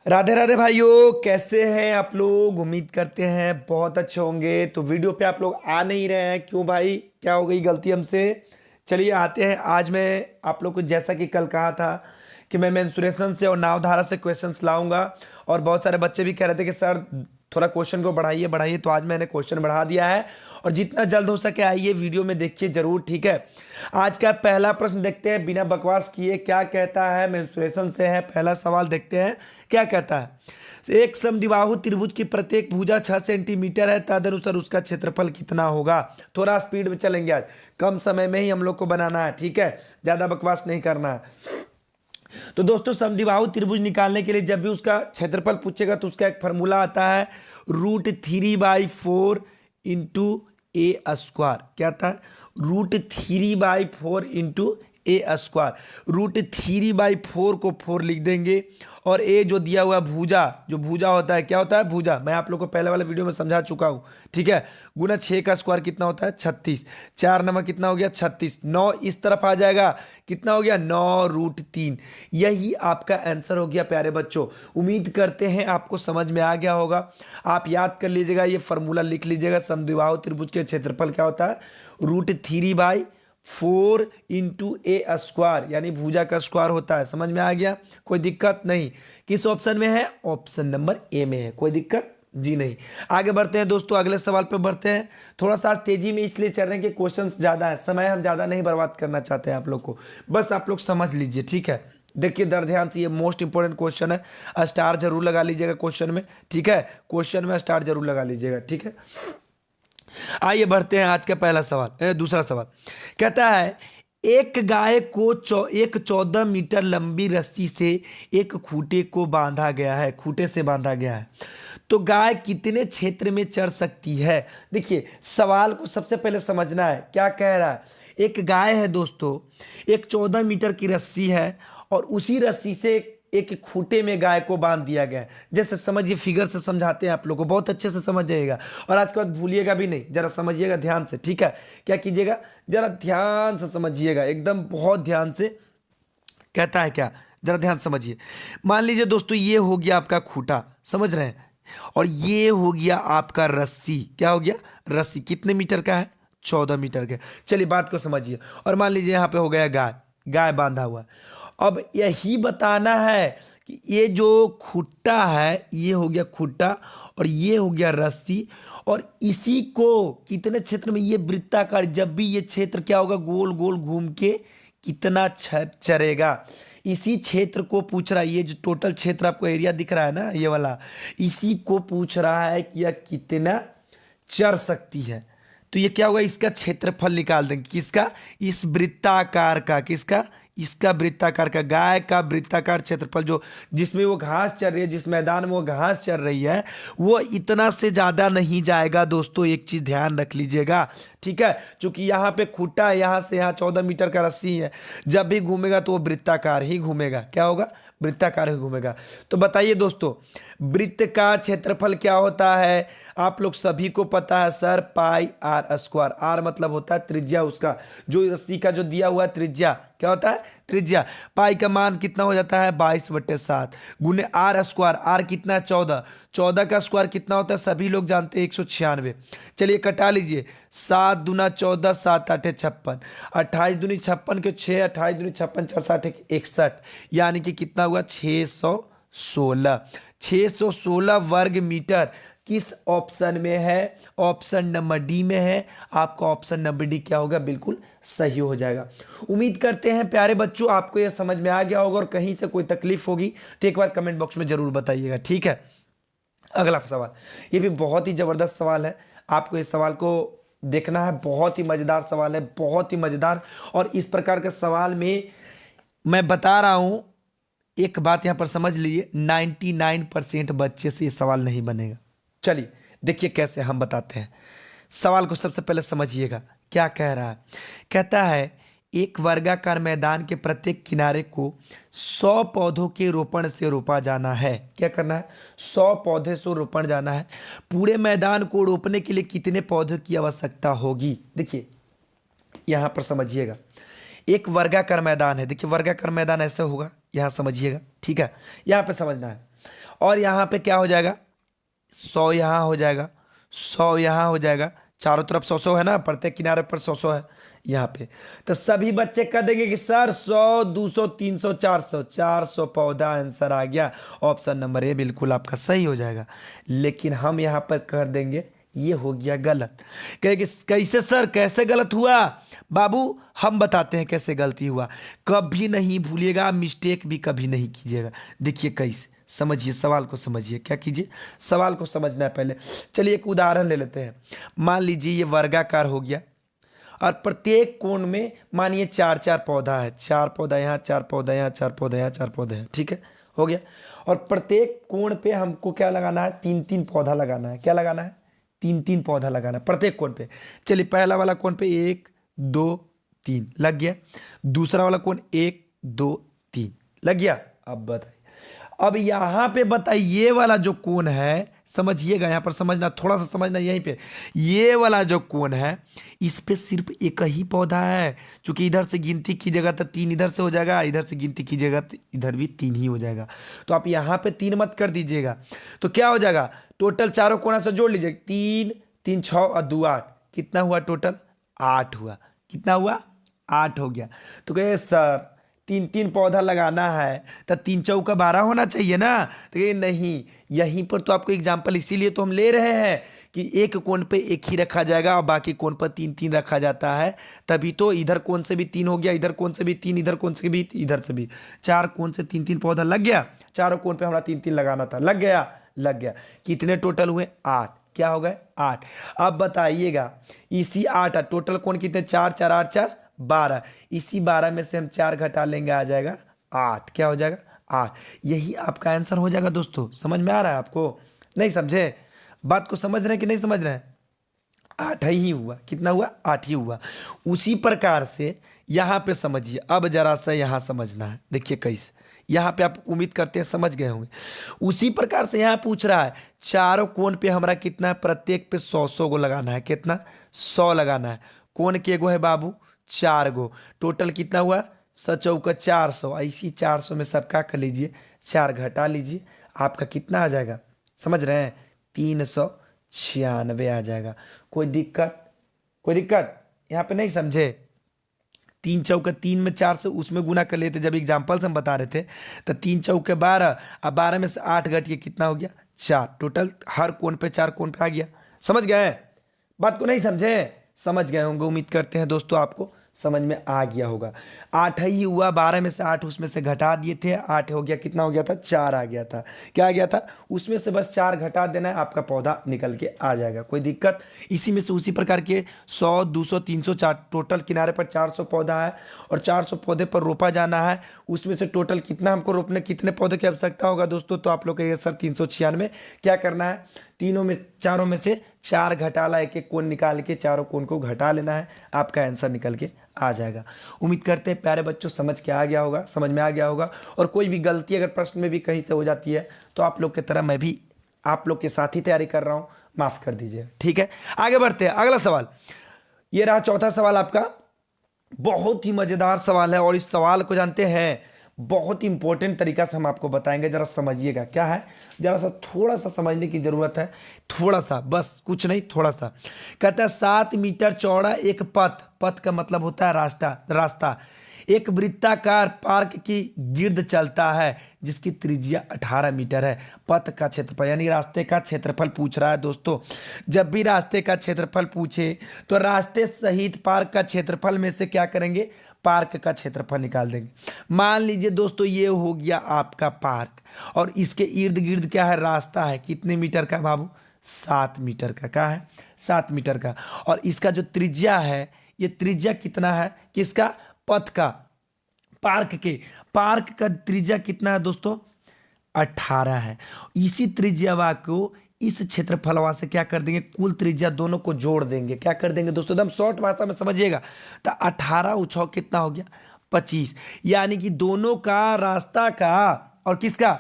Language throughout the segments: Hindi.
राधे राधे भाइयों, कैसे हैं आप लोग। उम्मीद करते हैं बहुत अच्छे होंगे। तो वीडियो पे आप लोग आ नहीं रहे हैं, क्यों भाई? क्या हो गई गलती हमसे? चलिए आते हैं। आज मैं आप लोग को जैसा कि कल कहा था कि मैं मेंसुरेशन से और नावधारा से क्वेश्चंस लाऊंगा। और बहुत सारे बच्चे भी कह रहे थे कि सर थोड़ा क्वेश्चन को बढ़ाइए बढ़ाइए, तो आज मैंने क्वेश्चन बढ़ा दिया है। और जितना जल्द हो सके आइए वीडियो में देखिए जरूर, ठीक है। आज का पहला प्रश्न देखते हैं बिना बकवास किए, क्या कहता है। मेंसुरेशन से है, पहला सवाल देखते हैं क्या कहता है। एक समद्विबाहु त्रिभुज की प्रत्येक भुजा 6 सेंटीमीटर है, तदनुसार उसका क्षेत्रफल कितना होगा। थोड़ा स्पीड में चलेंगे, आज कम समय में ही हम लोग को बनाना है, ठीक है। ज्यादा बकवास नहीं करना है। तो दोस्तों, समद्विबाहु त्रिभुज निकालने के लिए जब भी उसका क्षेत्रफल पूछेगा तो उसका एक फॉर्मूला आता है, √3/4 इंटू ए स्क्वायर। क्या था? √3/4 इंटू ए स्क्वायर। √3/4 को 4 लिख देंगे। और ए जो दिया हुआ भुजा, जो भुजा होता है, क्या होता है भुजा, मैं आप लोग को पहले वाले वीडियो में समझा चुका हूं, ठीक है। गुना 6 का स्क्वायर कितना होता है? 36। 4 नंबर कितना हो गया? 36। 9 इस तरफ आ जाएगा, कितना हो गया? 9√3। यही आपका आंसर हो गया प्यारे बच्चों। उम्मीद करते हैं आपको समझ में आ गया होगा। आप याद कर लीजिएगा, ये फॉर्मूला लिख लीजिएगा। समद्विबाहु त्रिभुज के क्षेत्रफल क्या होता है? √3/4 इंटू ए स्क्वायर, यानी भुजा का स्क्वायर होता है। समझ में आ गया? कोई दिक्कत नहीं। किस ऑप्शन में है? ऑप्शन नंबर ए में है। कोई दिक्कत जी नहीं। आगे बढ़ते हैं दोस्तों, अगले सवाल पे बढ़ते हैं। थोड़ा सा तेजी में इसलिए चल रहे हैं कि क्वेश्चंस ज्यादा है, समय हम ज्यादा नहीं बर्बाद करना चाहते हैं आप लोग को। बस आप लोग समझ लीजिए, ठीक है। देखिए दर ध्यान से, ये मोस्ट इंपोर्टेंट क्वेश्चन है। स्टार जरूर लगा लीजिएगा क्वेश्चन में, ठीक है। क्वेश्चन में स्टार जरूर लगा लीजिएगा, ठीक है। आइए बढ़ते हैं आज का पहला सवाल, दूसरा सवाल कहता है, एक गाय को एक 14 मीटर लंबी रस्सी से एक खूंटे को बांधा गया है, खूंटे से बांधा गया है, तो गाय कितने क्षेत्र में चर सकती है। देखिए सवाल को सबसे पहले समझना है, क्या कह रहा है। एक गाय है दोस्तों, एक 14 मीटर की रस्सी है, और उसी रस्सी से एक खूंटे में गाय को बांध दिया गया है। जैसे समझिए, फिगर से समझाते हैं आप लोगों को, बहुत अच्छे से समझ जाइएगा। और आज के बाद भूलिएगा भी नहीं, जरा समझिएगा ध्यान से, ठीक है। क्या कीजिएगा, जरा ध्यान से समझिएगा, एकदम बहुत ध्यान से। कहता है क्या, जरा ध्यान से समझिए। मान लीजिए दोस्तों, ये हो गया आपका खूंटा, समझ रहे हैं, और ये हो गया आपका रस्सी। क्या हो गया? रस्सी कितने मीटर का है? 14 मीटर का। चलिए बात को समझिए। और मान लीजिए यहाँ पे हो गया गाय, गाय बांधा हुआ है। अब यही बताना है कि ये जो खुट्टा है, ये हो गया खुट्टा, और ये हो गया रस्सी, और इसी को कितने क्षेत्र में, ये वृत्ताकार, जब भी ये क्षेत्र क्या होगा, गोल गोल घूम के कितना चरेगा, इसी क्षेत्र को पूछ रहा है। ये जो टोटल क्षेत्र आपको एरिया दिख रहा है ना, ये वाला, इसी को पूछ रहा है कि यह कितना चर सकती है। तो ये क्या होगा, इसका क्षेत्रफल निकाल देंगे। किसका? इस वृत्ताकार का। किसका? इसका वृत्ताकार का, गाय का वृत्ताकार क्षेत्रफल, जो जिसमें वो घास चर रही है, जिस मैदान में वो घास चर रही है, वो इतना से ज्यादा नहीं जाएगा दोस्तों। एक चीज ध्यान रख लीजिएगा, ठीक है। क्योंकि यहाँ पे खूंटा है, यहाँ से यहाँ 14 मीटर का रस्सी है, जब भी घूमेगा तो वो वृत्ताकार ही घूमेगा। क्या होगा? वृत्ताकार ही घूमेगा। तो बताइए दोस्तों, वृत्त का क्षेत्रफल क्या होता है? आप लोग सभी को पता है सर, πr²। आर मतलब होता है त्रिज्या उसका, जो रस्सी का जो दिया हुआ है त्रिज्या, क्या होता है? त्रिज्या। पाई का मान कितना हो जाता है? 22/7 गुने r²। आर कितना है? 14। 14 का स्क्वायर कितना होता है? सभी लोग जानते हैं, 196। चलिए कटा लीजिए, 7 दूना 14, 7 8 56, 28 दूनी 56 के 6, 28 दूनी 56, 4 7 61, यानी कि कितना हुआ? 616। 616 वर्ग मीटर किस ऑप्शन में है? ऑप्शन नंबर डी में है। आपका ऑप्शन नंबर डी क्या होगा? बिल्कुल सही हो जाएगा। उम्मीद करते हैं प्यारे बच्चों आपको यह समझ में आ गया होगा, और कहीं से कोई तकलीफ होगी तो एक बार कमेंट बॉक्स में जरूर बताइएगा, ठीक है। अगला सवाल, ये भी बहुत ही जबरदस्त सवाल है। आपको इस सवाल को देखना है, बहुत ही मजेदार सवाल है, बहुत ही मजेदार। और इस प्रकार के सवाल में मैं बता रहा हूं, एक बात यहां पर समझ लीजिए, 99% बच्चे से ये सवाल नहीं बनेगा। चलिए देखिए कैसे हम बताते हैं। सवाल को सबसे पहले समझिएगा, क्या कह रहा है। कहता है, एक वर्गाकार मैदान के प्रत्येक किनारे को 100 पौधों के रोपण से रोपा जाना है। क्या करना है? 100 पौधे से रोपण जाना है। पूरे मैदान को रोपने के लिए कितने पौधों की आवश्यकता होगी? देखिए यहां पर समझिएगा, एक वर्गाकार मैदान है। देखिए वर्गाकार मैदान ऐसे होगा, यहां समझिएगा, ठीक है। यहां पे समझना है। और यहाँ पे क्या हो जाएगा, 100 यहाँ हो जाएगा, 100 यहाँ हो जाएगा, चारों तरफ 100 है ना, प्रत्येक किनारे पर 100 है यहाँ पे। तो सभी बच्चे कह देंगे कि सर 100, 200, 300, 400, 400 पौधा आंसर आ गया। ऑप्शन नंबर ए बिल्कुल आपका सही हो जाएगा। लेकिन हम यहाँ पर कर देंगे ये हो गया गलत। कहेंगे कैसे सर, कैसे गलत हुआ? बाबू हम बताते हैं कैसे गलती हुआ। कभी नहीं भूलिएगा, मिस्टेक भी कभी नहीं कीजिएगा। देखिए कैसे, समझिए सवाल को, समझिए क्या कीजिए, सवाल को समझना है पहले। चलिए एक उदाहरण ले लेते हैं। मान लीजिए ये वर्गाकार हो गया और प्रत्येक कोण में मानिए 4-4 पौधा है, 4 पौधा यहाँ, 4 पौधा यहाँ, 4 पौधा यहाँ, 4 पौधे हैं, ठीक है, हो गया। और प्रत्येक कोण पे हमको क्या लगाना है, 3-3 पौधा लगाना है। क्या लगाना है? 3-3 पौधा लगाना है प्रत्येक कोण पे। चलिए पहला वाला कोण पे 1 2 3 लग गया, दूसरा वाला कोण 1 2 3 लग गया। अब बताइए, अब यहां पे बताइए ये वाला जो कोण है, समझिएगा यहां पर, समझना थोड़ा सा, समझना यहीं पे, ये वाला जो कोण है इस पे सिर्फ एक ही पौधा है। क्योंकि इधर से गिनती कीजिएगा तो 3 इधर से हो जाएगा, इधर से गिनती कीजिएगा तो इधर भी 3 ही हो जाएगा। तो आप यहां पे 3 मत कर दीजिएगा, तो क्या हो जाएगा, टोटल चारों कोना से जोड़ लीजिए, 3 3 6 और 2 8, कितना हुआ टोटल? 8 हुआ। कितना हुआ? 8 हो गया। तो कहे सर 3-3 पौधा लगाना है तो 3 चौका 12 होना चाहिए ना। तो ये नहीं, यहीं पर तो आपको एग्जाम्पल इसीलिए तो हम ले रहे हैं कि एक कोण पे एक ही रखा जाएगा और बाकी कोण पर 3-3 रखा जाता है। तभी तो इधर कोण से भी 3 हो गया, इधर कोण से भी 3, इधर कोण से भी, इधर से भी 4 कोण से 3-3 पौधा लग गया। चारों कोण पे हमारा 3-3 लगाना था, लग गया, लग गया। कितने टोटल हुए? 8। क्या हो गए? 8। अब बताइएगा इसी 8 टोटल कोण कितने? 4 4 8 4 12। इसी 12 में से हम 4 घटा लेंगे, आ जाएगा 8। क्या हो जाएगा? 8। यही आपका आंसर हो जाएगा दोस्तों। समझ में आ रहा है आपको? नहीं समझे? बात को समझ रहे हैं कि नहीं समझ रहे हैं? 8 ही हुआ। कितना हुआ? 8 ही हुआ। उसी प्रकार से यहाँ पे समझिए, अब जरा सा यहाँ समझना है। देखिए कैसे, यहाँ पे आप उम्मीद करते हैं समझ गए होंगे। उसी प्रकार से यहाँ पूछ रहा है चारों कोण पे हमारा कितना है, प्रत्येक पे 100 गो लगाना है। कितना? 100 लगाना है। कोण के गो है बाबू? 4 गो। टोटल कितना हुआ? 100 चौका 400। ऐसी 400 में सबका कर लीजिए, 4 घटा लीजिए, आपका कितना आ जाएगा? समझ रहे हैं? 396 आ जाएगा। कोई दिक्कत? कोई दिक्कत यहाँ पे नहीं समझे? 3 चौके 3 में 4 से उसमें गुना कर लेते जब एग्जाम्पल्स हम बता रहे थे, तो 3 चौके 12, अब 12 में से 8 घट के कितना हो गया? 4। टोटल हर कोण पे 4 कोण पे आ गया। समझ गए? बात को नहीं समझे? समझ गए होंगे, उम्मीद करते हैं दोस्तों आपको समझ में आ गया होगा। 8 ही हुआ, 12 में से 8 उसमें से घटा दिए थे, 8 हो गया। कितना हो गया था? 4 आ गया था। क्या आ गया था? उसमें से बस 4 घटा देना है, आपका पौधा निकल के आ जाएगा। कोई दिक्कत? इसी में से उसी प्रकार के 100 200 300 टोटल किनारे पर 400 पौधा है और 400 पौधे पर रोपा जाना है। उसमें से टोटल कितना हमको रोपने, कितने पौधे की आवश्यकता होगा दोस्तों? तो आप लोग कहिए सर 396। क्या करना है? चारों में से 4 घटा ला, एक एक कोण निकाल के चारों कोण को घटा लेना है, आपका आंसर निकल के आ जाएगा। उम्मीद करते हैं प्यारे बच्चों समझ के आ गया होगा, समझ में आ गया होगा। और कोई भी गलती अगर प्रश्न में भी कहीं से हो जाती है तो आप लोग की तरह मैं भी आप लोग के साथ ही तैयारी कर रहा हूं, माफ कर दीजिए। ठीक है, आगे बढ़ते हैं। अगला सवाल ये रहा, चौथा सवाल आपका। बहुत ही मजेदार सवाल है और इस सवाल को जानते हैं बहुत ही इंपॉर्टेंट तरीका से हम आपको बताएंगे, जरा समझिएगा। क्या है? जरा सा थोड़ा सा समझने की जरूरत है, थोड़ा सा, बस कुछ नहीं, थोड़ा सा। कहता है 7 मीटर चौड़ा एक पथ, पथ का मतलब होता है रास्ता एक वृत्ताकार पार्क की गिर्द चलता है जिसकी त्रिज्या 18 मीटर है। पथ का क्षेत्रफल यानी रास्ते का क्षेत्रफल पूछ रहा है दोस्तों। जब भी रास्ते का क्षेत्रफल पूछे तो रास्ते सहित पार्क का क्षेत्रफल में से क्या करेंगे? पार्क का क्षेत्रफल निकाल देंगे। मान लीजिए दोस्तों ये हो गया आपका पार्क और इसके इर्द गिर्द क्या है? रास्ता है। कितने मीटर का बाबू? 7 मीटर का। क्या है? 7 मीटर का। और इसका जो त्रिज्या है, ये त्रिज्या कितना है? किसका? पथ का, पार्क का त्रिज्या कितना है दोस्तों? 18 है। इसी त्रिज्या को इस क्षेत्रफलवा से क्या कर देंगे? कुल त्रिज्या दोनों को जोड़ देंगे। क्या कर देंगे दोस्तों? एकदम शॉर्ट भाषा में समझिएगा। तो 18 + 6 कितना हो गया? 25। यानी कि दोनों का, रास्ता का और किसका?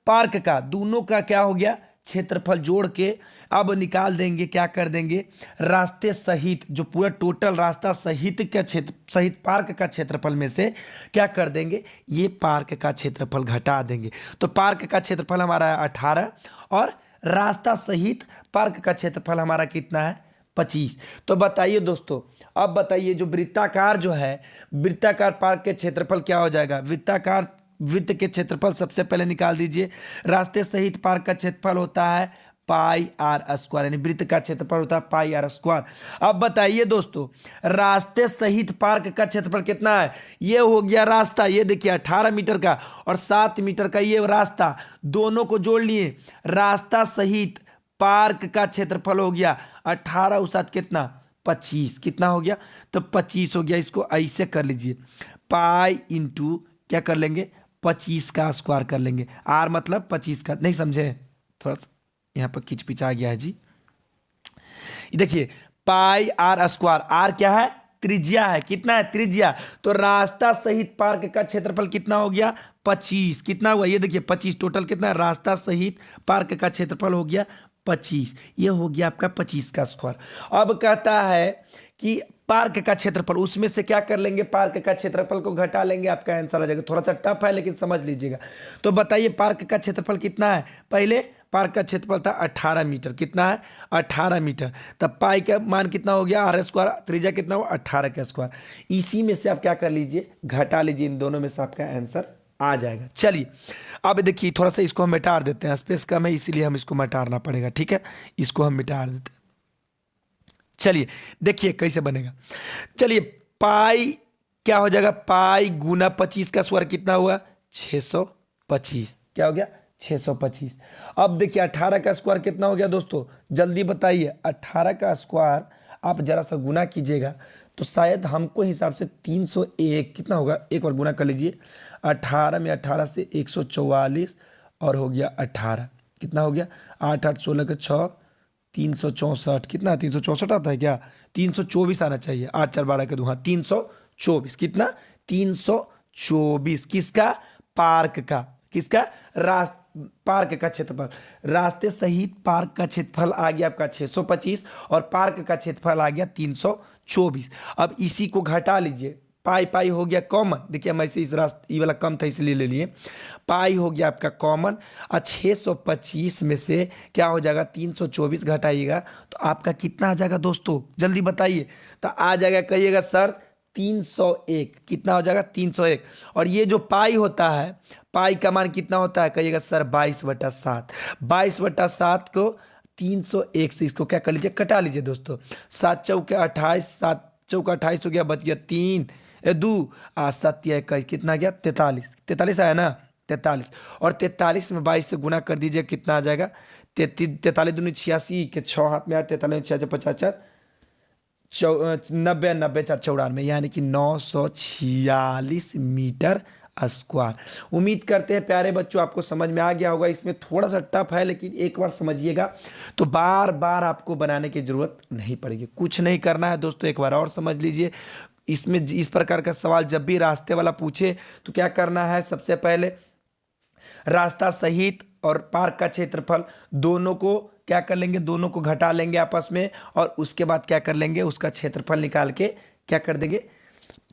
पार्क का, दोनों का क्या हो गया? क्षेत्रफल जोड़ के अब निकाल देंगे, क्या कर देंगे, रास्ते सहित जो पूरा टोटल रास्ता सहित के क्षेत्र सहित पार्क का क्षेत्रफल में से क्या कर देंगे, ये पार्क का क्षेत्रफल घटा देंगे। तो पार्क का क्षेत्रफल हमारा है 18 और रास्ता सहित पार्क का क्षेत्रफल हमारा कितना है, 25। तो बताइए दोस्तों, अब बताइए जो वृत्ताकार जो है, वृत्ताकार पार्क के क्षेत्रफल क्या हो जाएगा, वृत्ताकार वृत्त के क्षेत्रफल सबसे पहले निकाल दीजिए। रास्ते सहित पार्क का क्षेत्रफल होता है पाई आर स्क्वायर, यानी वृत्त का क्षेत्रफल होता है पाई आर स्क्वायर। अब बताइए दोस्तों, रास्ते सहित पार्क का क्षेत्रफल कितना है, ये हो गया रास्ता, ये देखिए 18 मीटर का और 7 मीटर का ये रास्ता, दोनों को जोड़ लिए, रास्ता सहित पार्क का क्षेत्रफल हो गया 18 और 7 कितना, 25, कितना हो गया, तो 25 हो गया। इसको ऐसे कर लीजिए, पाई इंटू क्या कर लेंगे, 25 का स्क्वायर कर लेंगे। आर मतलब 25 का, नहीं समझे, थोड़ा सा यहाँ पर खिचपिचा आ गया है जी। देखिए पाई आर स्क्वायर, आर क्या है, त्रिज्या है, कितना है, त्रिज्या। तो रास्ता सहित पार्क का क्षेत्रफल कितना हो गया, 25, कितना हुआ, ये देखिए 25, टोटल कितना है, रास्ता सहित पार्क का क्षेत्रफल हो गया 25, ये हो गया आपका 25 का स्क्वायर। अब कहता है कि पार्क का क्षेत्रफल, उसमें से क्या कर लेंगे, पार्क का क्षेत्रफल को घटा लेंगे, आपका आंसर आ जाएगा। थोड़ा सा टफ है लेकिन समझ लीजिएगा। तो बताइए पार्क का क्षेत्रफल कितना है, पहले पार्क का क्षेत्रफल था 18 मीटर, कितना है, 18 मीटर, तब पाई का मान कितना हो गया, आर स्क्वायर, त्रिज्या कितना हुआ, 18 का स्क्वायर। इसी में से आप क्या कर लीजिए, घटा लीजिए, इन दोनों में से आपका आंसर आ जाएगा। चलिए अब देखिए, थोड़ा सा इसको हम मिटा देते हैं, स्पेस कम है इसीलिए हम इसको मिटाना पड़ेगा, ठीक है, इसको हम मिटा देते हैं। चलिए देखिए कैसे बनेगा, चलिए पाई क्या हो जाएगा, पाई गुना 25 का स्क्वायर कितना हुआ, 625, क्या हो गया, 625। अब देखिए 18 का स्क्वायर कितना हो गया दोस्तों, जल्दी बताइए, 18 का स्क्वायर आप जरा सा गुना कीजिएगा तो शायद हमको हिसाब से 301 कितना होगा, एक बार गुना कर लीजिए, 18 में 18 से 144 और हो गया 18, कितना हो गया, 8 8 16 के 6, 364, कितना 364 आता है क्या, 324 आना चाहिए, 8 4 12 के 2, हाँ 324, कितना 324, किसका, पार्क का, किसका, पार्क का क्षेत्रफल, रास्ते सहित पार्क का क्षेत्रफल आ गया आपका 625 और पार्क का क्षेत्रफल आ गया 324। अब इसी को घटा लीजिए, पाई पाई हो गया कॉमन, देखिए हम ऐसे इस रास्ते, ये वाला कम था इसलिए ले लिए, पाई हो गया आपका कॉमन और 625 में से क्या हो जाएगा, 324 घटाइएगा तो आपका कितना आ जाएगा दोस्तों, जल्दी बताइए, तो आ जाएगा, कहिएगा सर 301, कितना हो जाएगा, 301। और ये जो पाई होता है, पाई का मान कितना होता है, कहिएगा सर 22/7, 22/7 को 301 से इसको क्या कर लीजिए, कटा लीजिए दोस्तों, 7 चौके 28, 7 चौका 28 हो गया, बच गया 3 2 7 21, कितना गया, 43, 43 आया ना, 43, और 43 में 22 से गुना कर दीजिए, कितना आ जाएगा, 43 दूनी 86 के 6 हाथ में 8, 43 6 55 90 90 4 94, यानी कि 946 मीटर स्क्वायर। उम्मीद करते हैं प्यारे बच्चों आपको समझ में आ गया होगा। इसमें थोड़ा सा टफ है लेकिन एक बार समझिएगा तो बार बार आपको बनाने की जरूरत नहीं पड़ेगी, कुछ नहीं करना है दोस्तों, एक बार और समझ लीजिए। इसमें इस प्रकार का सवाल जब भी रास्ते वाला पूछे तो क्या करना है, सबसे पहले रास्ता सहित और पार्क का क्षेत्रफल दोनों को क्या कर लेंगे, दोनों को घटा लेंगे आपस में और उसके बाद क्या कर लेंगे, उसका क्षेत्रफल निकाल के क्या कर देंगे,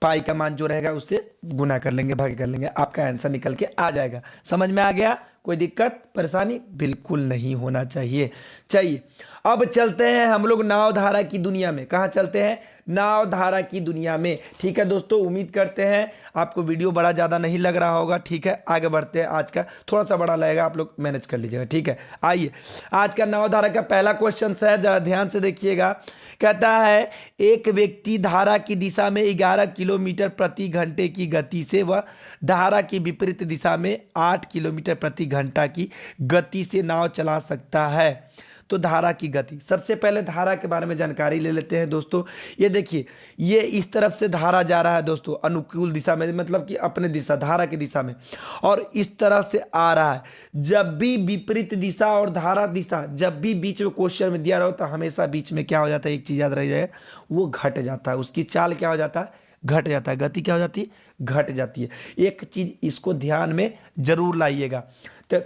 पाई का मान जो रहेगा उससे गुना कर लेंगे, भाग कर लेंगे, आपका आंसर निकल के आ जाएगा। समझ में आ गया, कोई दिक्कत परेशानी बिल्कुल नहीं होना चाहिए। चाहिए अब चलते हैं हम लोग नाव धारा की दुनिया में। कहाँ चलते हैं, नाव धारा की दुनिया में। ठीक है दोस्तों, उम्मीद करते हैं आपको वीडियो बड़ा ज़्यादा नहीं लग रहा होगा। ठीक है, आगे बढ़ते हैं। आज का थोड़ा सा बड़ा लगेगा, आप लोग मैनेज कर लीजिएगा। ठीक है, आइए आज का नाव धारा का पहला क्वेश्चन है, जरा ध्यान से देखिएगा। कहता है एक व्यक्ति धारा की दिशा में 11 किलोमीटर प्रति घंटे की गति से व धारा की विपरीत दिशा में 8 किलोमीटर प्रति घंटा की गति से नाव चला सकता है। तो धारा की गति, सबसे पहले धारा के बारे में जानकारी ले लेते हैं दोस्तों। ये देखिए, ये इस तरफ से धारा जा रहा है दोस्तों, अनुकूल दिशा में, मतलब कि अपने दिशा, धारा की दिशा में, और इस तरफ से आ रहा है। जब भी विपरीत दिशा और धारा दिशा, जब भी बीच में क्वेश्चन में दिया रहो तो हमेशा बीच में क्या हो जाता है, एक चीज याद रह जाए, वो घट जाता है, उसकी चाल क्या हो जाता है, घट जाता है, गति क्या हो जाती है, घट जाती है। एक चीज इसको ध्यान में जरूर लाइएगा। तो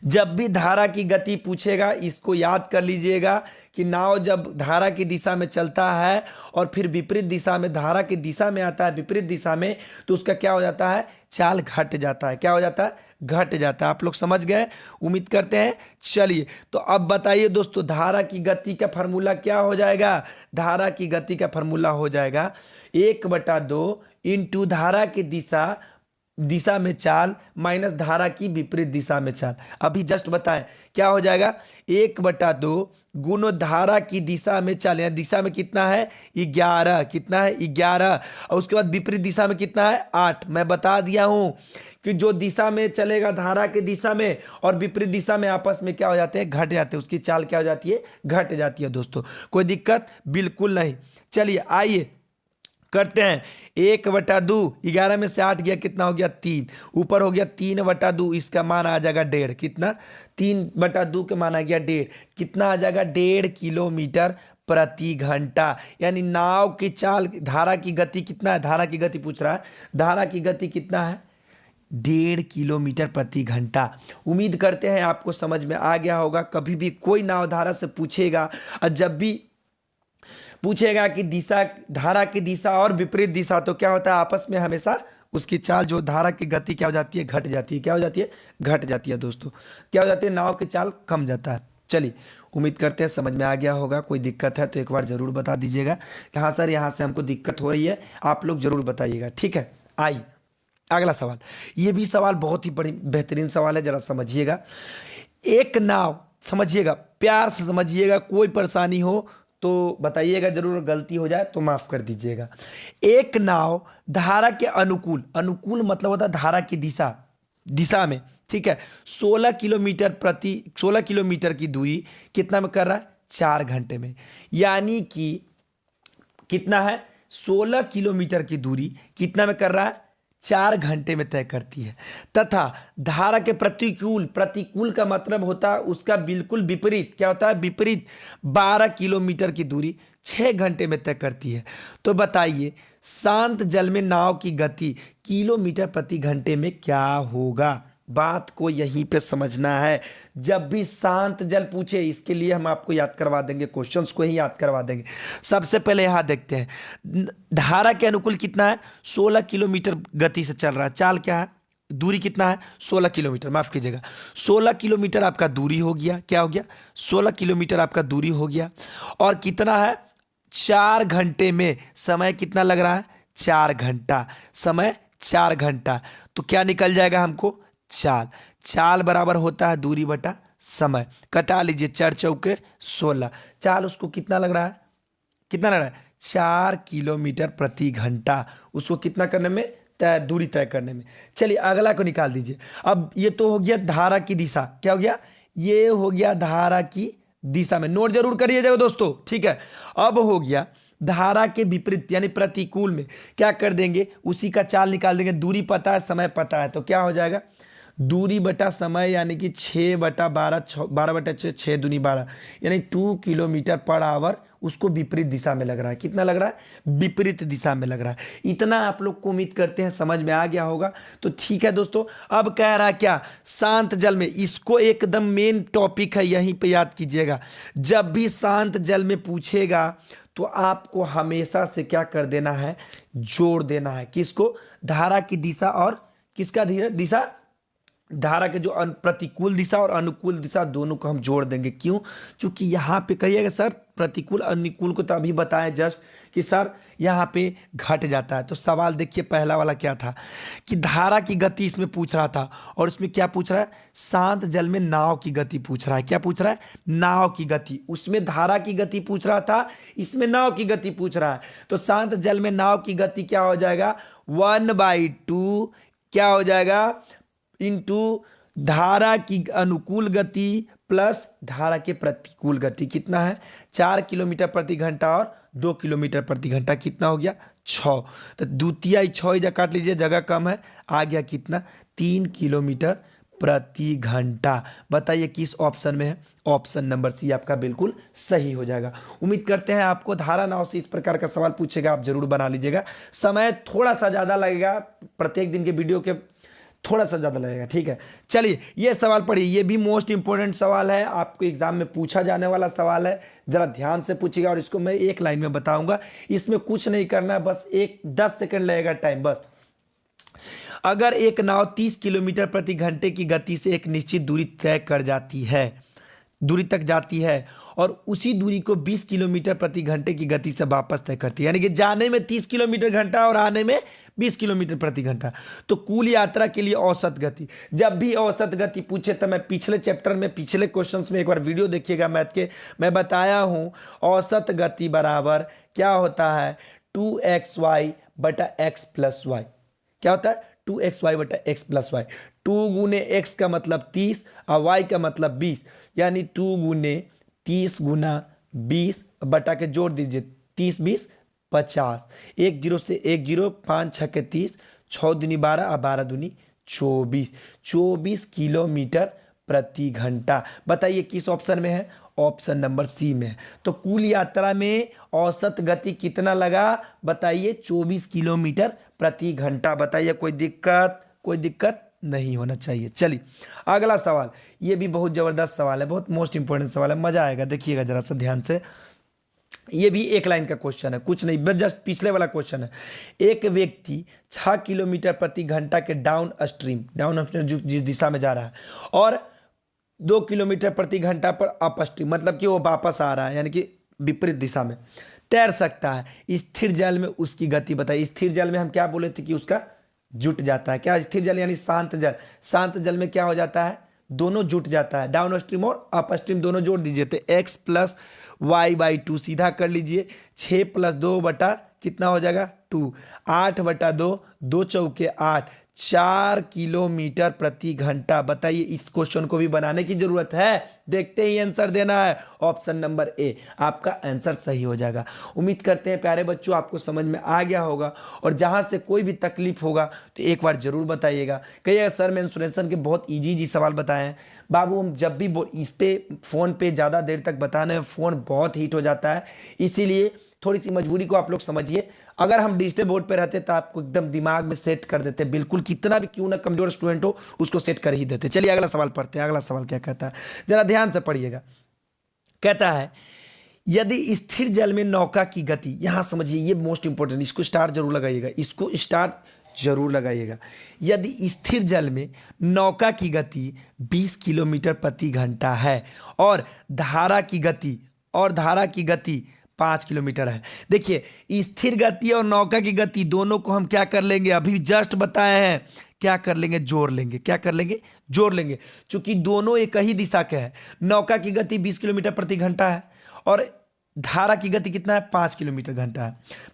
जब भी धारा की गति पूछेगा इसको याद कर लीजिएगा कि नाव जब धारा की दिशा में चलता है और फिर विपरीत दिशा में, धारा की दिशा में आता है विपरीत दिशा में, तो उसका क्या हो जाता है, चाल घट जाता है। क्या हो जाता है, घट जाता है। आप लोग समझ गए, उम्मीद करते हैं। चलिए तो अब बताइए दोस्तों, धारा की गति का फॉर्मूला क्या हो जाएगा। धारा की गति का फॉर्मूला हो जाएगा 1/2 इंटू धारा की दिशा में चाल माइनस धारा की विपरीत दिशा में चाल। अभी जस्ट बताएं क्या हो जाएगा, 1/2 गुणो धारा की दिशा में चाल, यानी दिशा में कितना है 11, कितना है 11, और उसके बाद विपरीत दिशा में कितना है 8। मैं बता दिया हूं कि जो दिशा में चलेगा धारा की दिशा में और विपरीत दिशा में आपस में क्या हो जाते हैं, घट जाते हैं, उसकी चाल क्या हो जाती है, घट जाती है। दोस्तों कोई दिक्कत बिल्कुल नहीं। चलिए आइए करते हैं। 1/2, 11 में से 8 गया, कितना हो गया 3, ऊपर हो गया 3/2, इसका मान आ जाएगा 1.5, कितना 3/2 के मान आ गया 1.5, कितना आ जाएगा 1.5 किलोमीटर प्रति घंटा। यानी नाव की चाल, धारा की गति कितना है, धारा की गति पूछ रहा है, धारा की गति कितना है 1.5 किलोमीटर प्रति घंटा। उम्मीद करते हैं आपको समझ में आ गया होगा। कभी भी कोई नाव धारा से पूछेगा और जब भी पूछेगा कि दिशा, धारा की दिशा और विपरीत दिशा, तो क्या होता है आपस में हमेशा उसकी चाल, जो धारा की गति क्या हो जाती है, घट जाती है। क्या हो जाती है, घट जाती है। दोस्तों क्या हो जाती है, नाव की चाल कम जाता है। चलिए उम्मीद करते हैं समझ में आ गया होगा। कोई दिक्कत है तो एक बार जरूर बता दीजिएगा कि हाँ सर यहाँ से हमको दिक्कत हो रही है, आप लोग जरूर बताइएगा। ठीक है, आइए अगला सवाल। ये भी सवाल बहुत ही बड़ी बेहतरीन सवाल है, जरा समझिएगा। एक नाव, समझिएगा प्यार से समझिएगा, कोई परेशानी हो तो बताइएगा जरूर, गलती हो जाए तो माफ कर दीजिएगा। एक नाव धारा के अनुकूल, अनुकूल मतलब होता है धारा की दिशा में, ठीक है, 16 किलोमीटर की दूरी कितना में कर रहा है, 4 घंटे में। यानी कि कितना है, 16 किलोमीटर की दूरी कितना में कर रहा है, 4 घंटे में तय करती है। तथा धारा के प्रतिकूल, प्रतिकूल का मतलब होता है उसका बिल्कुल विपरीत, क्या होता है, विपरीत 12 किलोमीटर की दूरी 6 घंटे में तय करती है। तो बताइए शांत जल में नाव की गति किलोमीटर प्रति घंटे में क्या होगा। बात को यहीं पे समझना है। जब भी शांत जल पूछे, इसके लिए हम आपको याद करवा देंगे, क्वेश्चंस को ही याद करवा देंगे। सबसे पहले यहां देखते हैं, धारा के अनुकूल कितना है, 16 किलोमीटर गति से चल रहा है। चाल क्या है, दूरी कितना है 16 किलोमीटर, माफ कीजिएगा 16 किलोमीटर आपका दूरी हो गया। क्या हो गया, 16 किलोमीटर आपका दूरी हो गया। और कितना है, 4 घंटे में, समय कितना लग रहा है, 4 घंटा, समय 4 घंटा। तो क्या निकल जाएगा हमको, चाल बराबर होता है दूरी बटा समय। कटा लीजिए, 4 चौके 16, चाल उसको कितना लग रहा है, कितना लग रहा है 4 किलोमीटर प्रति घंटा, उसको कितना करने में, दूरी तय करने में। चलिए अगला को निकाल दीजिए। अब ये तो हो गया धारा की दिशा, क्या हो गया, ये हो गया धारा की दिशा में, नोट जरूर करिएगा दोस्तों, ठीक है। अब हो गया धारा के विपरीत यानी प्रतिकूल में, क्या कर देंगे, उसी का चाल निकाल देंगे। दूरी पता है, समय पता है, तो क्या हो जाएगा, दूरी बटा समय, यानी कि 6/12, 12/6, 6 दूनी 12, यानी 2 किलोमीटर पर आवर उसको विपरीत दिशा में लग रहा है। कितना लग रहा है, विपरीत दिशा में लग रहा है। इतना आप लोग को उम्मीद करते हैं समझ में आ गया होगा। तो ठीक है दोस्तों, अब कह रहा है क्या, शांत जल में, इसको एकदम मेन टॉपिक है, यहीं पे याद कीजिएगा। जब भी शांत जल में पूछेगा तो आपको हमेशा से क्या कर देना है, जोड़ देना है। किसको, धारा की दिशा और किसका दिशा, धारा के जो प्रतिकूल दिशा और अनुकूल दिशा दोनों को हम जोड़ देंगे। क्यों, क्योंकि यहाँ पे कहिएगा सर प्रतिकूल अनुकूल को तो अभी बताएं जस्ट कि सर यहाँ पे घट जाता है। तो सवाल देखिए पहला वाला क्या था कि धारा की गति इसमें पूछ रहा था, और इसमें क्या पूछ रहा है, शांत जल में नाव की गति पूछ रहा है। क्या पूछ रहा है, नाव की गति। उसमें धारा की गति पूछ रहा था, इसमें नाव की गति पूछ रहा है। तो शांत जल में नाव की गति क्या हो जाएगा, 1/2 क्या हो जाएगा, इंटू धारा की अनुकूल गति प्लस धारा के प्रतिकूल गति। कितना है, 4 किलोमीटर प्रति घंटा और 2 किलोमीटर प्रति घंटा, कितना हो गया 6। तो द्वितीय 6 काट लीजिए, जगह कम है, आ गया कितना 3 किलोमीटर प्रति घंटा। बताइए किस ऑप्शन में है, ऑप्शन नंबर सी आपका बिल्कुल सही हो जाएगा। उम्मीद करते हैं आपको धारा नाव से इस प्रकार का सवाल पूछेगा, आप जरूर बना लीजिएगा। समय थोड़ा सा ज़्यादा लगेगा, प्रत्येक दिन के वीडियो के थोड़ा सा ज़्यादा लगेगा। ठीक है, चलिए ये सवाल पढ़िए, ये भी मोस्ट इंपॉर्टेंट सवाल है, आपको एग्जाम में पूछा जाने वाला सवाल है, जरा ध्यान से पूछिएगा और इसको मैं एक लाइन में बताऊंगा, इसमें कुछ नहीं करना है, बस 10 सेकंड लगेगा टाइम बस। अगर एक नाव 30 किलोमीटर प्रति घंटे की गति से एक निश्चित दूरी तय कर जाती है, दूरी तक जाती है और उसी दूरी को 20 किलोमीटर प्रति घंटे की गति से वापस तय करती है, यानी कि जाने में 30 किलोमीटर घंटा और आने में 20 किलोमीटर प्रति घंटा, तो कुल यात्रा के लिए औसत गति, जब भी औसत गति पूछे तो मैं पिछले चैप्टर में पिछले क्वेश्चंस में एक बार वीडियो देखिएगा मैथ के, मैं बताया हूं औसत गति बराबर क्या होता है 2xy बटा x प्लस वाई। क्या होता है 2xy बटा x प्लस वाई। 2 गुने x का मतलब 30 और y का मतलब 20, यानी 2 गुने 30 गुना 20 बटा के जोड़ दीजिए 30 20 50, 1 0 से 1 0, 5 6 के 30, 6 दूनी 12 और 12 दूनी 24 किलोमीटर प्रति घंटा। बताइए किस ऑप्शन में है, ऑप्शन नंबर सी में है। तो कुल यात्रा में औसत गति कितना लगा बताइए 24 किलोमीटर प्रति घंटा। बताइए कोई दिक्कत नहीं होना चाहिए। चलिए अगला सवाल, ये भी बहुत जबरदस्त सवाल है, बहुत मोस्ट इंपॉर्टेंट सवाल है, मजा आएगा, देखिएगा जरा सा ध्यान से। ये भी एक लाइन का क्वेश्चन है, कुछ नहीं, बस जस्ट पिछले वाला क्वेश्चन है। एक व्यक्ति 6 किलोमीटर प्रति घंटा के डाउन स्ट्रीम जिस दिशा में जा रहा है और 2 किलोमीटर प्रति घंटा पर अप स्ट्रीम, मतलब कि वो वापस आ रहा है, यानी कि विपरीत दिशा में तैर सकता है। स्थिर जल में उसकी गति बताइए। स्थिर जल में हम क्या बोले थे कि उसका जुट जाता है। क्या स्थिर जल यानी शांत जल, शांत जल में क्या हो जाता है, दोनों जुट जाता है, डाउन स्ट्रीम और अप स्ट्रीम दोनों जोड़ दीजिए तो x प्लस वाई बाई 2 सीधा कर लीजिए, 6 प्लस 2 बटा कितना हो जाएगा 2, 8 बटा 2, 2 चौके 8, 4 किलोमीटर प्रति घंटा। बताइए इस क्वेश्चन को भी बनाने की जरूरत है, देखते ही आंसर देना है, ऑप्शन नंबर ए आपका आंसर सही हो जाएगा। उम्मीद करते हैं प्यारे बच्चों आपको समझ में आ गया होगा, और जहां से कोई भी तकलीफ होगा तो एक बार जरूर बताइएगा। कहिएगा सर मेंस्ट्रुएशन के बहुत इजी सवाल बताए हैं। बाबू हम जब भी इस पे फ़ोन पे ज़्यादा देर तक बताने में फ़ोन बहुत हीट हो जाता है, इसीलिए थोड़ी सी मजबूरी को आप लोग समझिए। अगर हम डिजिटल बोर्ड पे रहते तो आपको एकदम दिमाग में सेट कर देते, बिल्कुल कितना भी क्यों ना कमजोर स्टूडेंट हो उसको सेट कर ही देते। चलिए अगला सवाल पढ़ते हैं। अगला सवाल क्या कहता है, जरा ध्यान से पढ़िएगा। कहता है यदि स्थिर जल में नौका की गति, यहां समझिए ये मोस्ट इंपॉर्टेंट, इसको स्टार जरूर लगाइएगा, इसको स्टार जरूर लगाइएगा। यदि स्थिर जल में नौका की गति 20 किलोमीटर प्रति घंटा है और धारा की गति 5 किलोमीटर है। देखिए स्थिर गति और नौका की गति दोनों को हम क्या कर लेंगे, अभी जस्ट बताए हैं, क्या कर लेंगे, जोड़ लेंगे। क्या कर लेंगे, जोड़ लेंगे। चूंकि दोनों एक ही दिशा के हैं, नौका की गति 20 किलोमीटर प्रति घंटा है और धारा की गति कितना है 5 किलोमीटर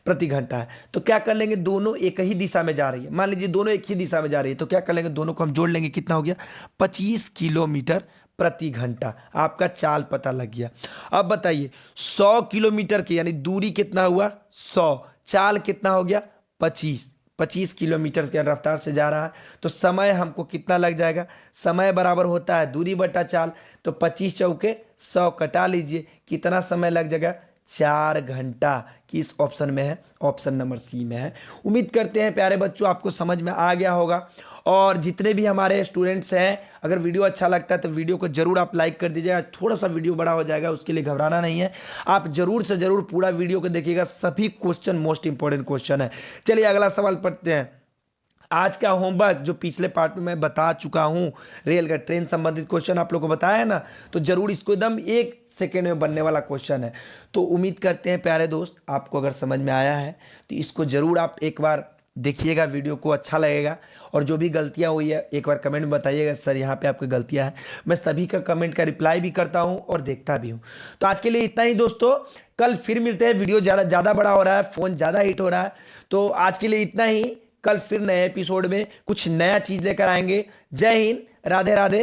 प्रति घंटा है, तो क्या कर लेंगे, दोनों एक ही दिशा में जा रही है। मान लीजिए दोनों एक ही दिशा में जा रही है, तो क्या कर लेंगे, दोनों को हम जोड़ लेंगे, कितना हो गया 25 किलोमीटर प्रति घंटा। आपका चाल पता लग गया। अब बताइए 100 किलोमीटर की यानी दूरी कितना हुआ 100, चाल कितना हो गया 25 किलोमीटर की रफ्तार से जा रहा है, तो समय हमको कितना लग जाएगा, समय बराबर होता है दूरी बटा चाल, तो 25 चौके 100 कटा लीजिए, कितना समय लग जाएगा 4 घंटा। किस ऑप्शन में है, ऑप्शन नंबर सी में है। उम्मीद करते हैं प्यारे बच्चों आपको समझ में आ गया होगा, और जितने भी हमारे स्टूडेंट्स हैं अगर वीडियो अच्छा लगता है तो वीडियो को जरूर आप लाइक कर दीजिएगा। थोड़ा सा वीडियो बड़ा हो जाएगा, उसके लिए घबराना नहीं है, आप जरूर से जरूर पूरा वीडियो को देखिएगा, सभी क्वेश्चन मोस्ट इंपॉर्टेंट क्वेश्चन है। चलिए अगला सवाल पढ़ते हैं। आज का होमवर्क जो पिछले पार्ट में मैं बता चुका हूं, रेल का ट्रेन संबंधित क्वेश्चन आप लोगों को बताया है ना, तो जरूर इसको एकदम 1 सेकेंड में बनने वाला क्वेश्चन है। तो उम्मीद करते हैं प्यारे दोस्त आपको अगर समझ में आया है तो इसको जरूर आप एक बार देखिएगा, वीडियो को अच्छा लगेगा, और जो भी गलतियां हुई है एक बार कमेंट में बताइएगा सर यहाँ पे आपकी गलतियां हैं। मैं सभी का कमेंट का रिप्लाई भी करता हूं और देखता भी हूं। तो आज के लिए इतना ही दोस्तों, कल फिर मिलते हैं। वीडियो ज़्यादा बड़ा हो रहा है, फ़ोन ज़्यादा हीट हो रहा है, तो आज के लिए इतना ही। कल फिर नए एपिसोड में कुछ नया चीज़ लेकर आएंगे। जय हिंद, राधे राधे।